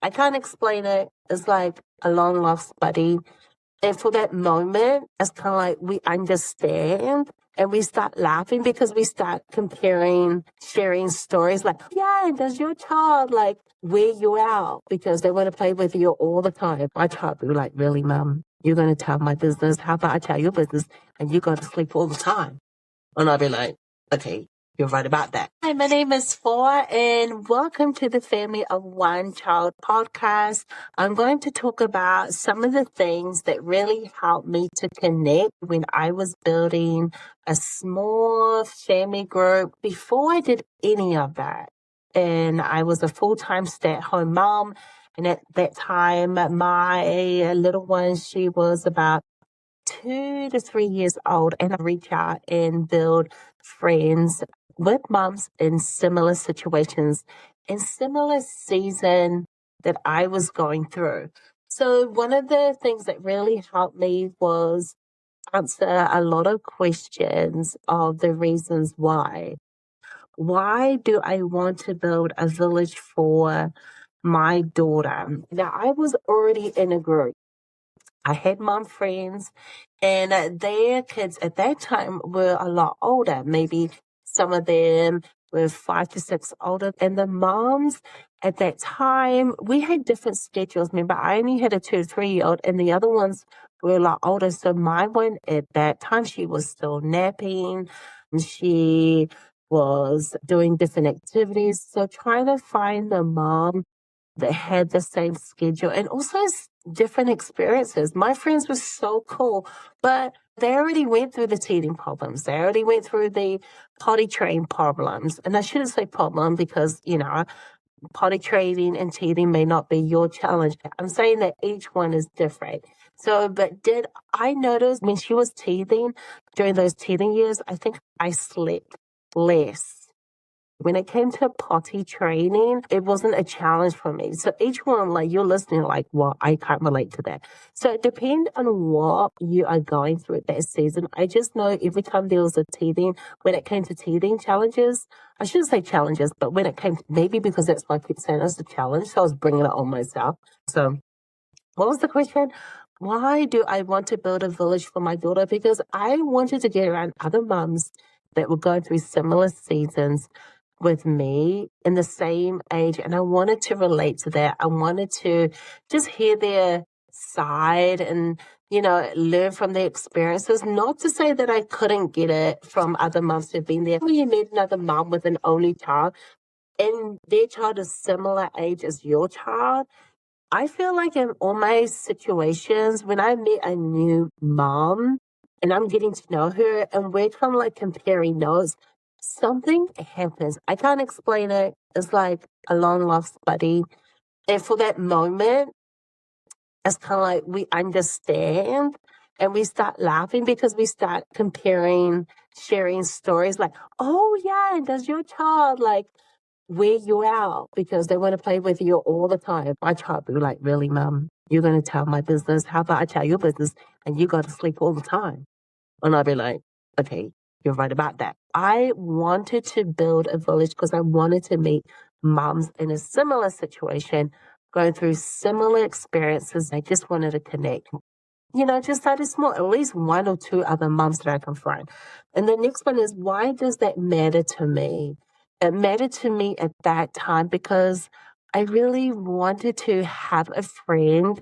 I can't explain it. It's like a long lost buddy. And for that moment, it's kind of like we understand and we start laughing because we start comparing, sharing stories like, yeah, does your child like wear you out because they want to play with you all the time? My child would be like, really, mum? You're going to tell my business? How about I tell your business and you go to sleep all the time? And I'll be like, okay, you're right about that. Hi, my name is Four, and welcome to the Family of One Child podcast. I'm going to talk about some of the things that really helped me to connect when I was building a small family group before I did any of that. And I was a full-time stay-at-home mom. And at that time, my little one, she was about 2 to 3 years old, and I reach out and build friends with moms in similar situations in similar season that I was going through. So one of the things that really helped me was answer a lot of questions of the reasons why. Why do I want to build a village for my daughter? Now, I was already in a group. I had mom friends, and their kids at that time were a lot older. Maybe some of them were 5 to 6 older. And the moms at that time, we had different schedules. Remember, I only had a 2 to 3-year-old, and the other ones were a lot older. So my one at that time, she was still napping. She was doing different activities. So trying to find the mom that had the same schedule and also different experiences. My friends were so cool, but they already went through the teething problems. They already went through the potty train problems. And I shouldn't say problem because, potty training and teething may not be your challenge. I'm saying that each one is different. So, but did I notice when she was teething during those teething years, I think I slept less. When it came to potty training, it wasn't a challenge for me. So each one, like you're listening, like, well, I can't relate to that. So it depends on what you are going through at that season. I just know every time there was a teething, when it came to teething challenges, I shouldn't say challenges, but when it came to, maybe because that's why I keep saying it's a challenge, so I was bringing it on myself. So what was the question? Why do I want to build a village for my daughter? Because I wanted to get around other mums that were going through similar seasons with me in the same age, and I wanted to relate to that. I wanted to just hear their side and learn from their experiences. Not to say that I couldn't get it from other moms who've been there. When you meet another mom with an only child and their child is similar age as your child, I feel like in all my situations, when I meet a new mom and I'm getting to know her and we're kind of like comparing notes, something happens. I can't explain it. It's like a long lost buddy. And for that moment, it's kind of like we understand and we start laughing because we start comparing, sharing stories like, oh yeah, does your child like wear you out because they want to play with you all the time? My child would be like, really, mum? You're going to tell my business? How about I tell your business and you go to sleep all the time? And I'll be like, okay, you're right about that. I wanted to build a village because I wanted to meet moms in a similar situation, going through similar experiences. I just wanted to connect. Just started small, at least 1 or 2 other moms that I can find. And the next one is, why does that matter to me? It mattered to me at that time because I really wanted to have a friend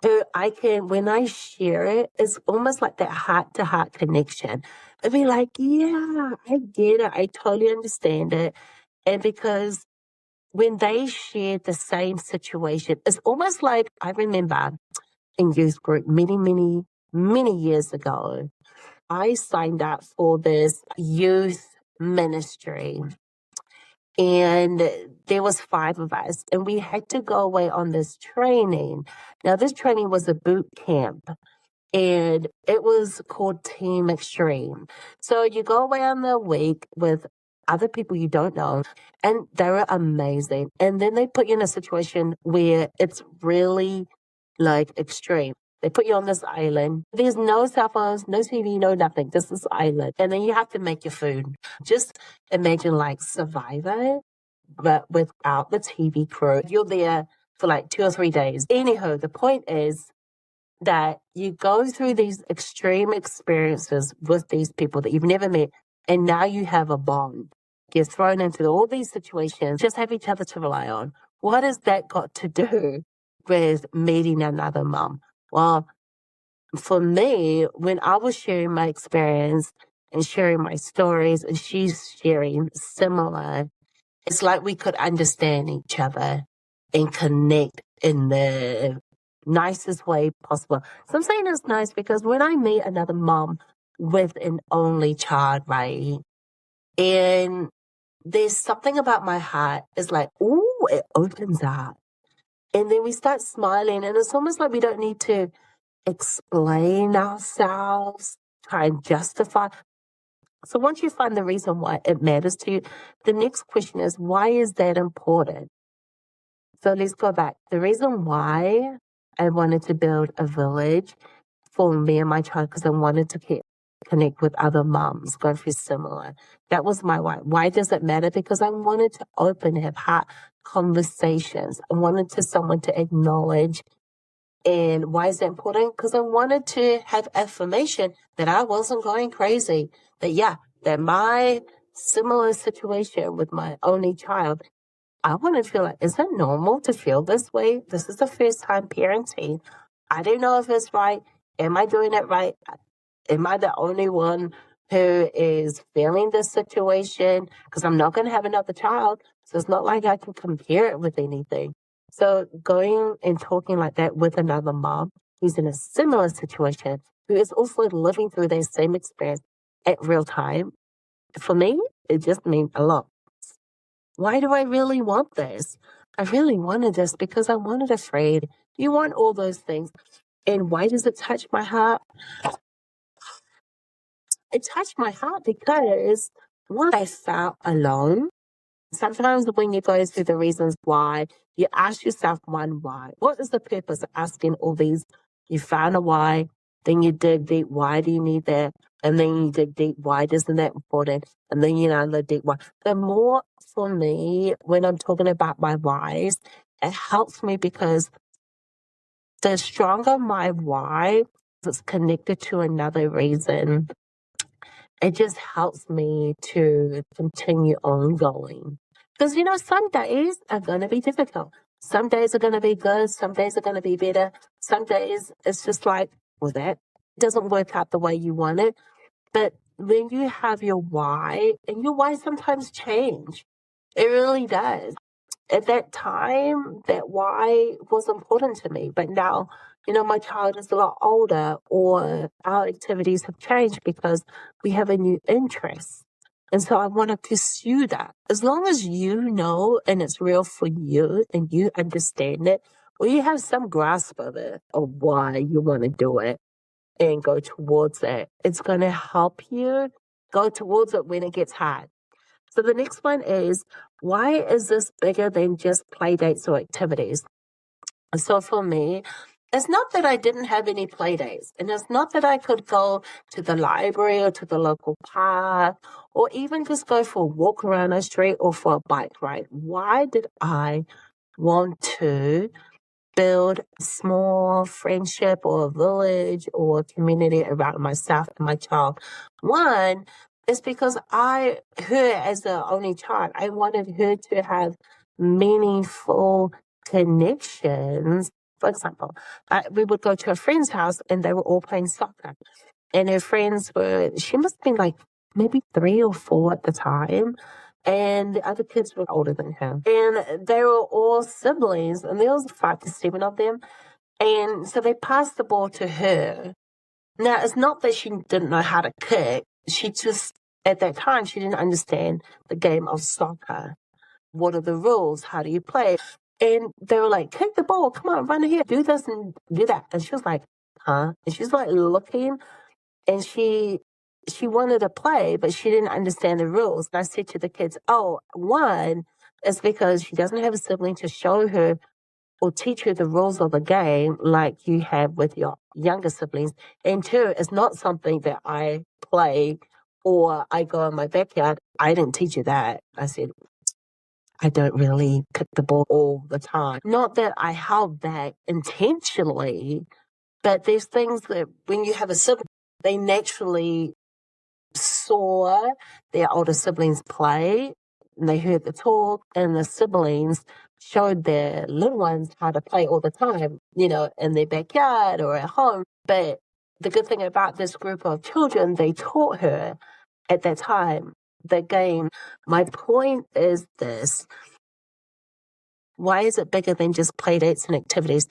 who I can, when I share it, it's almost like that heart-to-heart connection. I'd be like, yeah, I get it. I totally understand it. And because when they shared the same situation, it's almost like I remember in youth group many, many, many years ago, I signed up for this youth ministry. And there was 5 of us, and we had to go away on this training. Now, this training was a boot camp, and it was called Team Extreme. So you go away on the week with other people you don't know, and they were amazing. And then they put you in a situation where it's really like extreme. They put you on this island. There's no cell phones, no TV, no nothing. Just this island. And then you have to make your food. Just imagine like Survivor, but without the TV crew. You're there for like 2 or 3 days. Anyhow, the point is that you go through these extreme experiences with these people that you've never met, and now you have a bond. You're thrown into all these situations, just have each other to rely on. What has that got to do with meeting another mum? Well, for me, when I was sharing my experience and sharing my stories, and she's sharing similar, it's like we could understand each other and connect in the nicest way possible. So I'm saying it's nice because when I meet another mom with an only child, right, and there's something about my heart, it's like, ooh, it opens up. And then we start smiling, and it's almost like we don't need to explain ourselves, try and justify. So once you find the reason why it matters to you, the next question is, why is that important? So let's go back. The reason why I wanted to build a village for me and my child, because I wanted to connect with other moms going through similar. That was my why. Why does it matter? Because I wanted to open, have heart conversations. I wanted someone to acknowledge. And why is that important? Because I wanted to have affirmation that I wasn't going crazy. That my similar situation with my only child, I want to feel like, is it normal to feel this way? This is the first time parenting. I don't know if it's right. Am I doing it right? Am I the only one who is feeling this situation? Because I'm not going to have another child. So it's not like I can compare it with anything. So going and talking like that with another mom who's in a similar situation, who is also living through their same experience at real time, for me, it just means a lot. Why do I really want this? I really wanted this because I wanted a friend. You want all those things. And why does it touch my heart? It touched my heart because, one, I felt alone. Sometimes when you go through the reasons why, you ask yourself one why. What is the purpose of asking all these? You found a why, then you dig deep, why do you need that? And then you dig deep, why isn't that important? And then you know the deep why. The more for me, when I'm talking about my whys, it helps me because the stronger my why, it's connected to another reason. It just helps me to continue on going. Because, some days are going to be difficult. Some days are going to be good. Some days are going to be better. Some days it's just like, well, that doesn't work out the way you want it. But when you have your why, and your why sometimes change, it really does. At that time, that why was important to me. But now, my child is a lot older, or our activities have changed because we have a new interest. And so I want to pursue that. As long as you know and it's real for you and you understand it, or you have some grasp of it, of why you want to do it and go towards it, it's going to help you go towards it when it gets hard. So the next one is, why is this bigger than just play dates or activities? So for me, it's not that I didn't have any play dates, and it's not that I could go to the library or to the local park, or even just go for a walk around the street or for a bike ride. Why did I want to build a small friendship or a village or a community around myself and my child? One, it's because her as the only child, I wanted her to have meaningful connections. For example, we would go to a friend's house and they were all playing soccer. And her friends she must have been like maybe 3 or 4 at the time. And the other kids were older than her. And they were all siblings, and there was 5 to 7 of them. And so they passed the ball to her. Now, it's not that she didn't know how to kick. She just, at that time, she didn't understand the game of soccer. What are the rules? How do you play? And they were like, kick the ball. Come on, run here. Do this and do that. And she was like, huh? And she's like looking, and she wanted to play, but she didn't understand the rules. And I said to the kids, one, it's because she doesn't have a sibling to show her or teach her the rules of the game like you have with your younger siblings. And 2, it's not something that I play or I go in my backyard. I didn't teach you that. I said, I don't really kick the ball all the time. Not that I held back intentionally, but there's things that when you have a sibling, they naturally saw their older siblings play and they heard the talk, and the siblings showed their little ones how to play all the time, in their backyard or at home. But the good thing about this group of children, they taught her at that time the game. My point is this: why is it bigger than just play dates and activities?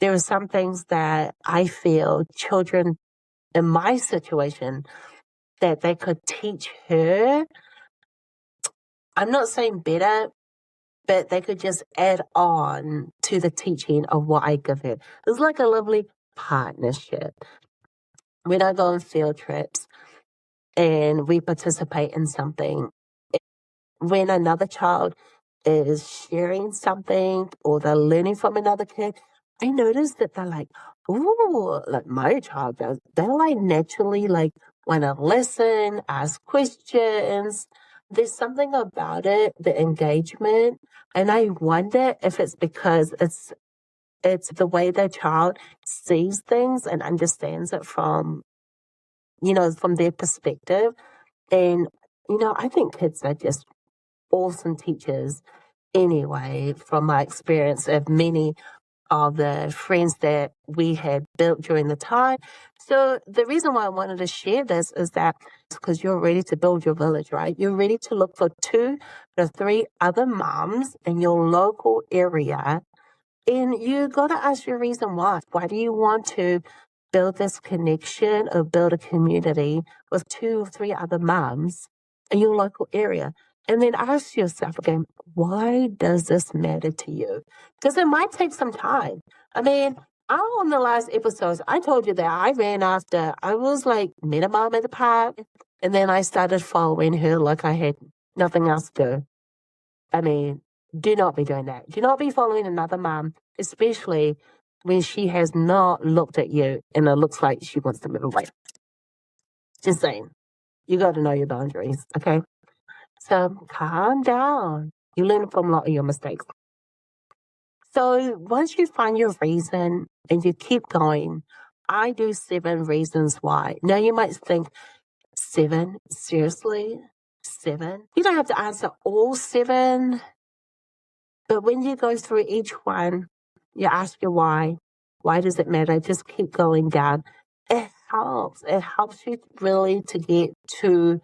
There are some things that I feel children in my situation that they could teach her. I'm not saying better, but they could just add on to the teaching of what I give her. It's like a lovely partnership. When I go on field trips and we participate in something, when another child is sharing something or they're learning from another kid, I notice that they're like, ooh, like my child does. They're like naturally like want to listen, ask questions. There's something about it, the engagement. And I wonder if it's because it's the way the child sees things and understands it from their perspective. And, I think kids are just awesome teachers anyway, from my experience of many of the friends that we had built during the time. So the reason why I wanted to share this is that because you're ready to build your village, right? You're ready to look for 2 to 3 other moms in your local area. And you got to ask your reason why. Why do you want to build this connection or build a community with 2 or 3 other moms in your local area? And then ask yourself again, why does this matter to you? Because it might take some time. I mean, on the last episodes, I told you that I ran after, I was like, met a mom at the park, and then I started following her like I had nothing else to do. I mean, do not be doing that. Do not be following another mom, especially when she has not looked at you and it looks like she wants to move away. Just saying. You got to know your boundaries, okay? So calm down. You learn from a lot of your mistakes. So once you find your reason and you keep going, I do 7 reasons why. Now you might think, 7? Seriously? 7? You don't have to answer all 7. But when you go through each one, you ask your why. Why does it matter? Just keep going down. It helps. It helps you really to get to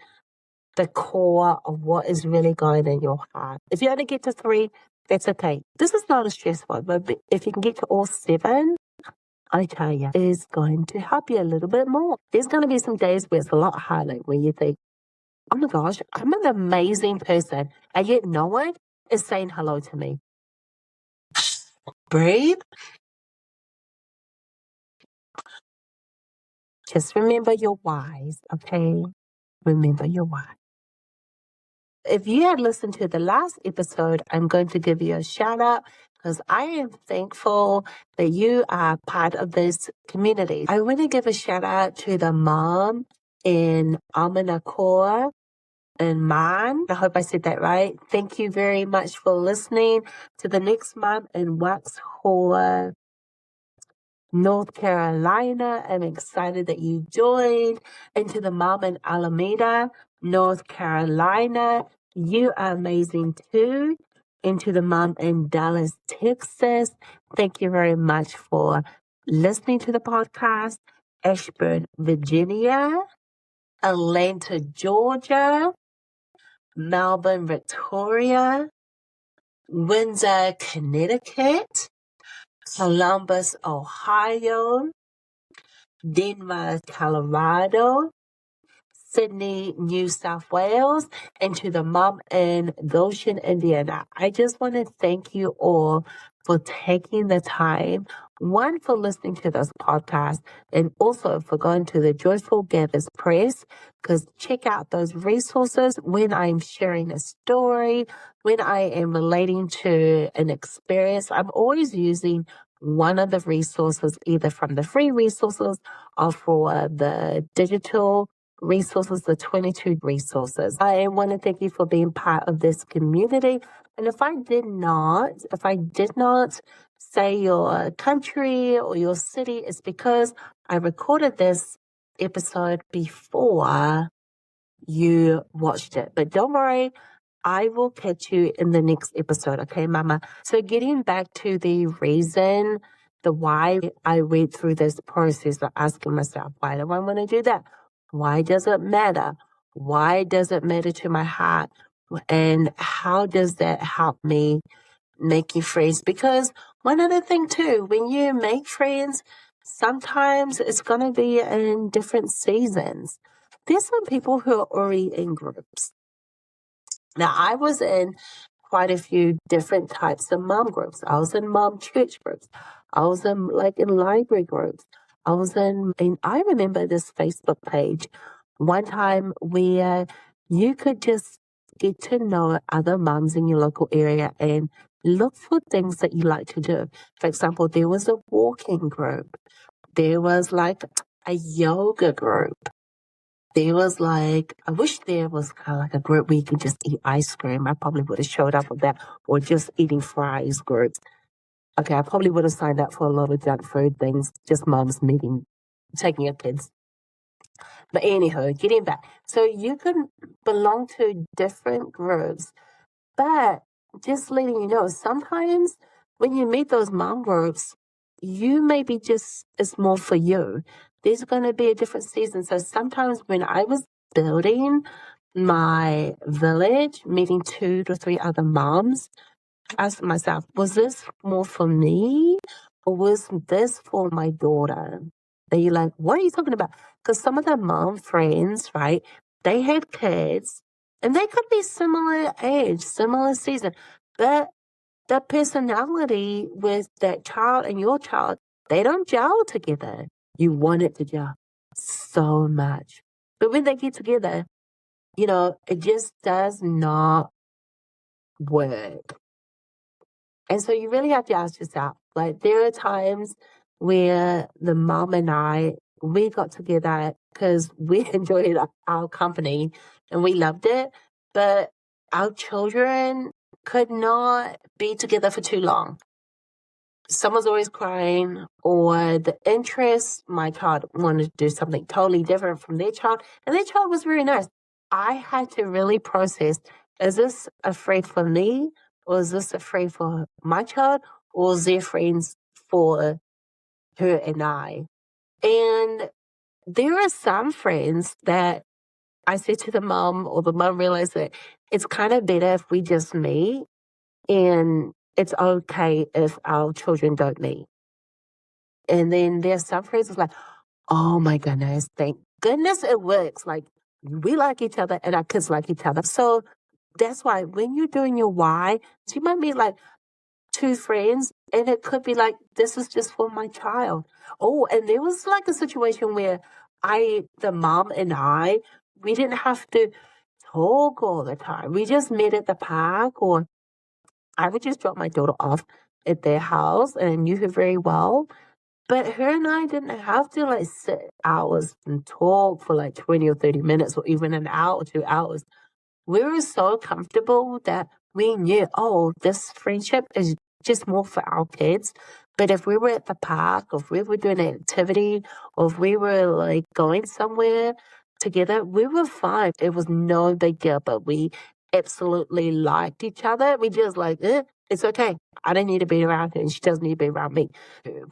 the core of what is really going in your heart. If you only get to 3, that's okay. This is not a stressful, but if you can get to all 7, I tell you, it's going to help you a little bit more. There's going to be some days where it's a lot harder, when you think, oh my gosh, I'm an amazing person, and yet no one is saying hello to me. Breathe. Just remember your whys, okay? Remember your why. If you had listened to the last episode, I'm going to give you a shout out because I am thankful that you are part of this community. I want to give a shout out to the mom in Amanakor and Man. I hope I said that right. Thank you very much for listening. To the next mom in Waxhaw, North Carolina, I'm excited that you joined. And to the mom in Alameda, North Carolina, you are amazing too. And to the mom in Dallas, Texas, thank you very much for listening to the podcast. Ashburn, Virginia, Atlanta, Georgia, Melbourne, Victoria, Windsor, Connecticut, Columbus, Ohio, Denver, Colorado, Sydney, New South Wales, and to the mom in Goshen, Indiana. I just want to thank you all for taking the time, one, for listening to this podcast, and also for going to the Joyful Gathers Press, because check out those resources when I'm sharing a story, when I am relating to an experience. I'm always using one of the resources, either from the free resources or for the digital resources, the 22 resources. I want to thank you for being part of this community. And if I did not say your country or your city, it's because I recorded this episode before you watched it. But don't worry, I will catch you in the next episode, okay, Mama? So getting back to the reason, the why I went through this process of asking myself, why do I want to do that? Why does it matter? Why does it matter to my heart? And how does that help me making friends? Because one other thing too, when you make friends, sometimes it's going to be in different seasons. There's some people who are already in groups. Now, I was in quite a few different types of mom groups. I was in mom church groups. I was in library groups. And I remember this Facebook page one time where you could just get to know other moms in your local area and look for things that you like to do. For example, there was a walking group. There was like a yoga group. There was I wish there was kind of like a group where you could just eat ice cream. I probably would have showed up with that, or just eating fries groups. Okay, I probably would have signed up for a lot of junk food things, just moms taking your kids. But anyhow, getting back. So you can belong to different groups, but just letting you know, sometimes when you meet those mom groups, you maybe it's more for you. There's going to be a different season. So sometimes when I was building my village, meeting 2 to 3 other moms, I asked myself, was this more for me or was this for my daughter? And you're like, what are you talking about? Because some of the mom friends, right, they have kids and they could be similar age, similar season, but the personality with that child and your child, they don't gel together. You want it to gel so much. But when they get together, it just does not work. And so you really have to ask yourself, there are times where the mom and we got together because we enjoyed our company and we loved it, but our children could not be together for too long. Someone's always crying, or the interest, my child wanted to do something totally different from their child, and their child was very nice. I had to really process, is this afraid for me, or is this afraid for my child, or is there friends for her and I? And there are some friends that I said to the mom, or the mom realized that it's kind of better if we just meet, and it's okay if our children don't meet. And then there's some friends that's like, oh my goodness, thank goodness it works. We like each other and our kids like each other. So that's why when you're doing your why, so you might meet 2 friends and it could be this is just for my child. Oh, and there was a situation where the mom and we didn't have to talk all the time. We just met at the park, or I would just drop my daughter off at their house and I knew her very well. But her and I didn't have to sit hours and talk for 20 or 30 minutes or even an hour or 2 hours. We were so comfortable that we knew, this friendship is just more for our kids. But if we were at the park, or if we were doing an activity, or if we were going somewhere together, we were fine. It was no big deal, but we absolutely liked each other. We just it's okay. I don't need to be around her and she doesn't need to be around me.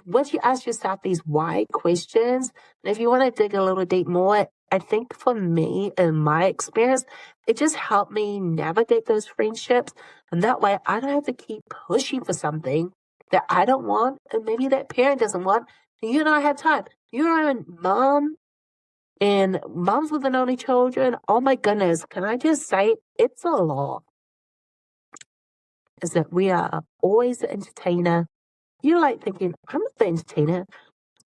Once you ask yourself these why questions, and if you want to dig a little deep more, I think for me, in my experience, it just helped me navigate those friendships. And that way I don't have to keep pushing for something that I don't want and maybe that parent doesn't want. And you don't have time. You're a mom, and moms with an only children. Oh my goodness. Can I just say it's a lot? Is that we are always the entertainer. You're thinking, I'm not the entertainer.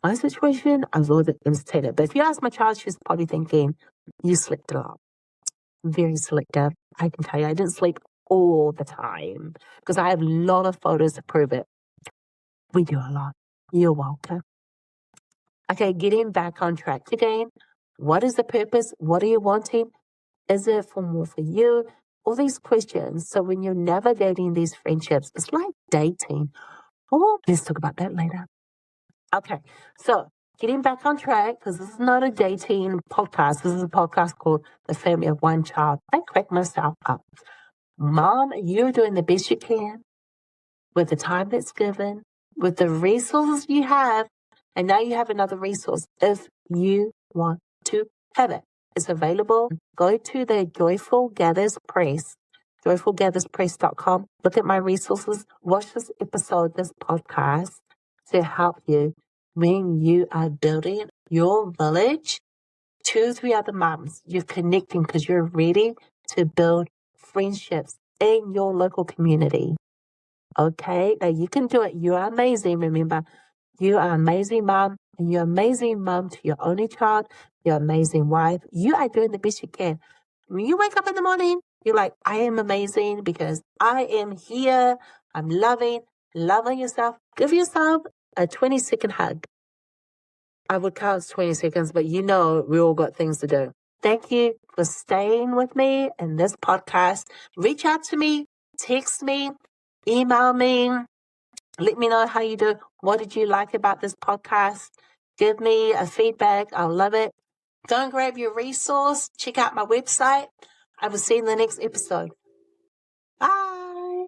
My situation, I was always the entertainer. But if you ask my child, she's probably thinking, you slept a lot. Very selective. I can tell you, I didn't sleep all the time because I have a lot of photos to prove it. We do a lot. You're welcome. Okay, getting back on track again. What is the purpose? What are you wanting? Is it more for you? all these questions. So when you're navigating these friendships, it's like dating. Oh, let's talk about that later. Okay, so getting back on track, because this is not a dating podcast. This is a podcast called The Family of One Child. I crack myself up. Mom, you're doing the best you can with the time that's given, with the resources you have, and now you have another resource if you want to have it. It's available. Go to the Joyful Gathers Press, joyfulgatherspress.com. Look at my resources. Watch this episode, this podcast, to help you when you are building your village. 2, 3 other moms. You're connecting because you're ready to build friendships in your local community. Okay, now you can do it. You are amazing. Remember, you are amazing mom, and you're amazing mom to your only child. You're amazing wife. You are doing the best you can. When you wake up in the morning, you're like, I am amazing because I am here. I'm loving yourself. Give yourself a 20-second hug. I would count 20 seconds, but you know we all got things to do. Thank you for staying with me in this podcast. Reach out to me, text me, email me. Let me know how you do. What did you like about this podcast? Give me a feedback. I'll love it. Go and grab your resource. Check out my website. I will see you in the next episode. Bye.